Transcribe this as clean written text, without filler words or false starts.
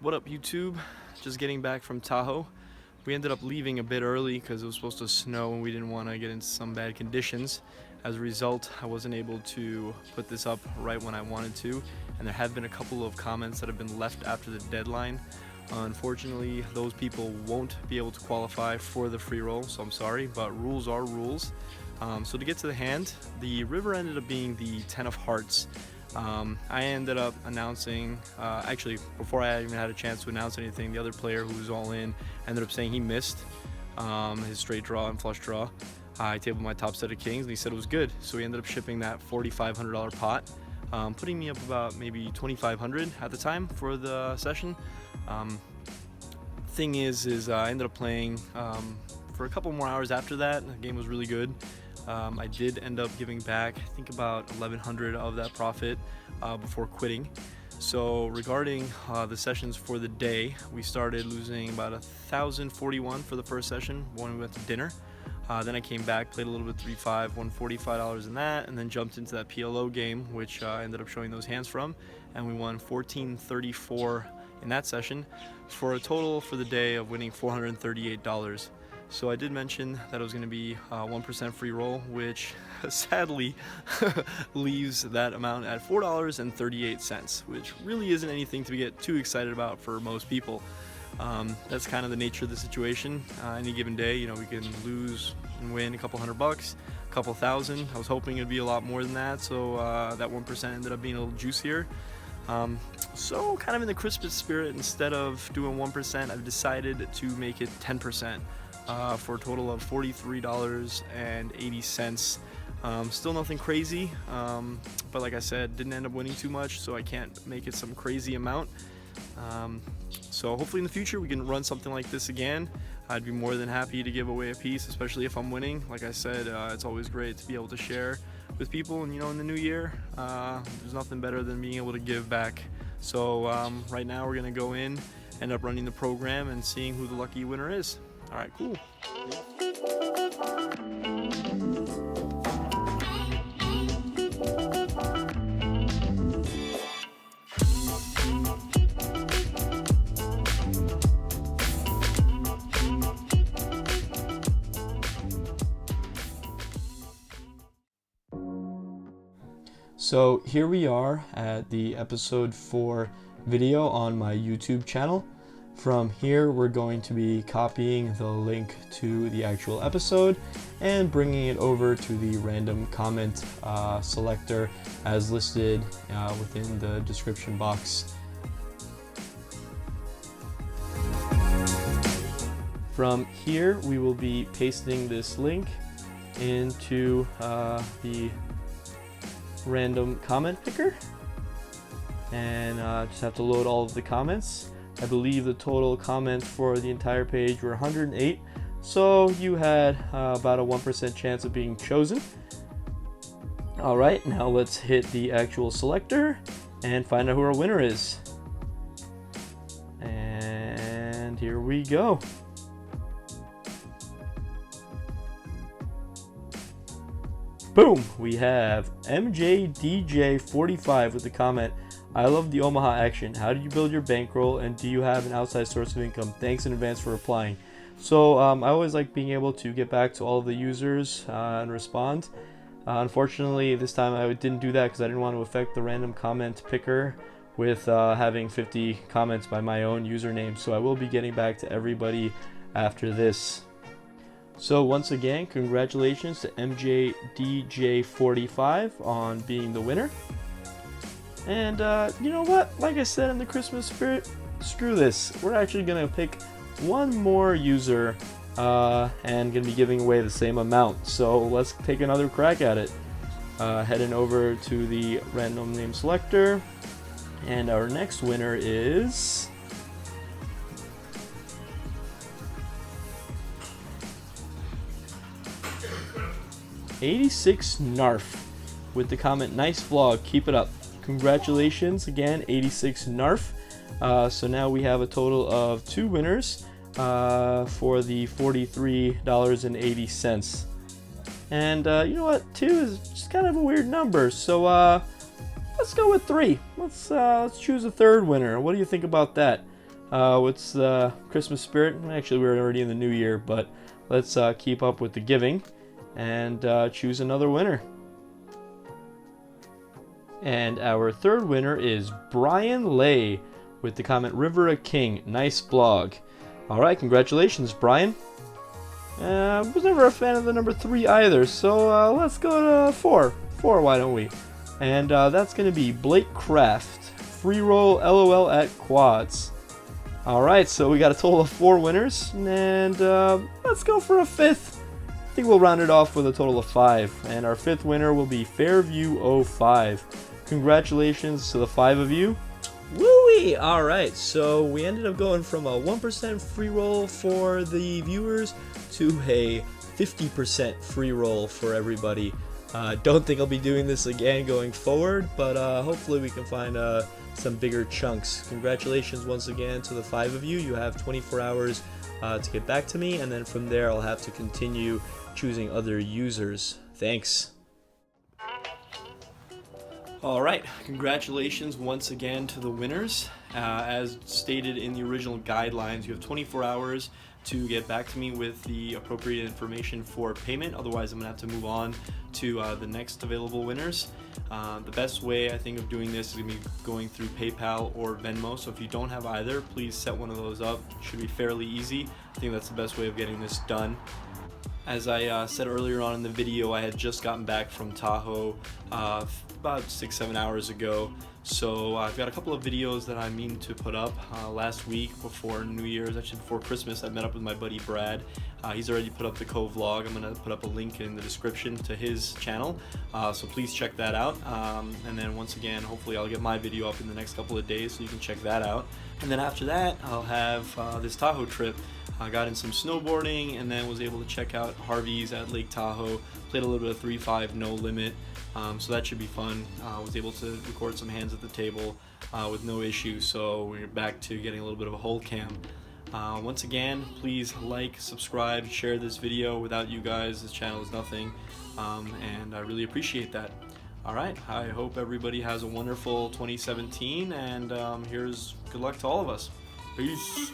What up, YouTube? Just getting back from Tahoe. We ended up leaving a bit early because it was supposed to snow and we didn't want to get into some bad conditions. As a result, I wasn't able to put this up right when I wanted to, and there have been a couple of comments that have been left after the deadline. Unfortunately, those people won't be able to qualify for the free roll, so I'm sorry, but rules are rules. So to get to the hand, the river ended up being the 10 of hearts. I ended up announcing, actually, before I even had a chance to announce anything, the other player who was all in ended up saying he missed his straight draw and flush draw. I tabled my top set of kings and he said it was good, so he ended up shipping that $4,500 pot, putting me up about maybe $2,500 at the time for the session. Thing is I ended up playing for a couple more hours after that. The game was really good. I did end up giving back, I think, about 1,100 of that profit before quitting. So regarding the sessions for the day, we started losing about 1,041 for the first session when we went to dinner. Then I came back, played a little bit 3-5, won $45 in that, and then jumped into that PLO game, which I ended up showing those hands from, and we won $14.34 in that session, for a total for the day of winning $438. So I did mention that it was going to be 1% free roll, which sadly leaves that amount at $4.38, which really isn't anything to get too excited about for most people. That's kind of the nature of the situation. Any given day, we can lose and win a couple $100, a couple thousand. I was hoping it'd be a lot more than that, so that 1% ended up being a little juicier. So kind of in the Christmas spirit, instead of doing 1%, I've decided to make it 10%. For a total of $43.80. Still nothing crazy, but like I said, didn't end up winning too much, so I can't make it some crazy amount. So hopefully in the future we can run something like this again. I'd be more than happy to give away a piece, especially if I'm winning. Like I said, it's always great to be able to share with people, and in the new year, there's nothing better than being able to give back. So right now we're gonna go in, end up running the program, and seeing who the lucky winner is. All right, cool. So here we are at the episode 4 video on my YouTube channel. From here, we're going to be copying the link to the actual episode and bringing it over to the random comment selector as listed within the description box. From here, we will be pasting this link into the random comment picker, and just have to load all of the comments. I believe the total comments for the entire page were 108, so you had about a 1% chance of being chosen. Alright, now let's hit the actual selector and find out who our winner is. And here we go. Boom! We have MJDJ45 with the comment, "I love the Omaha action. How did you build your bankroll, and do you have an outside source of income? Thanks in advance for replying." So I always like being able to get back to all of the users and respond. Unfortunately, this time I didn't do that because I didn't want to affect the random comment picker with having 50 comments by my own username. So I will be getting back to everybody after this. So once again, congratulations to MJDJ45 on being the winner. And you know what? Like I said, in the Christmas spirit, screw this. We're actually going to pick one more user and going to be giving away the same amount. So let's take another crack at it. Heading over to the random name selector. And our next winner is... 86 Narf with the comment, "Nice vlog, keep it up." Congratulations again, 86 Narf. So now we have a total of 2 winners for the $43.80. And you know what, 2 is just kind of a weird number, so let's go with 3. Let's choose a third winner. What do you think about that? What's the Christmas spirit? Actually, we're already in the new year, but let's keep up with the giving and choose another winner. And our third winner is Brian Lay with the comment, River a King, nice blog. Alright, congratulations, Brian. Was never a fan of the number 3 either, so let's go to 4. 4, why don't we? And that's going to be Blake Craft, free roll LOL at quads. Alright, so we got a total of 4 winners, and let's go for a 5th. I think we'll round it off with a total of 5, and our 5th winner will be Fairview05. Congratulations to the 5 of you. Woo-wee! Alright, so we ended up going from a 1% free roll for the viewers to a 50% free roll for everybody. Don't think I'll be doing this again going forward, but hopefully we can find some bigger chunks. Congratulations once again to the 5 of you. You have 24 hours to get back to me, and then from there I'll have to continue choosing other users. Thanks. Alright, congratulations once again to the winners. As stated in the original guidelines, you have 24 hours to get back to me with the appropriate information for payment. Otherwise, I'm going to have to move on to the next available winners. The best way I think of doing this is going to be going through PayPal or Venmo. So if you don't have either, please set one of those up. It should be fairly easy. I think that's the best way of getting this done. As I said earlier on in the video, I had just gotten back from Tahoe about 6-7 hours ago. So I've got a couple of videos that I mean to put up. Last week before New Year's, actually before Christmas, I met up with my buddy Brad. He's already put up the co-vlog. I'm going to put up a link in the description to his channel, so please check that out. And then once again, hopefully I'll get my video up in the next couple of days so you can check that out. And then after that, I'll have this Tahoe trip. I got in some snowboarding and then was able to check out Harvey's at Lake Tahoe. Played a little bit of 3-5 no limit, so that should be fun. Was able to record some hands at the table with no issue, so we're back to getting a little bit of a whole cam. Once again, please like, subscribe, share this video. Without you guys, this channel is nothing, and I really appreciate that. Alright, I hope everybody has a wonderful 2017, and here's good luck to all of us. Peace.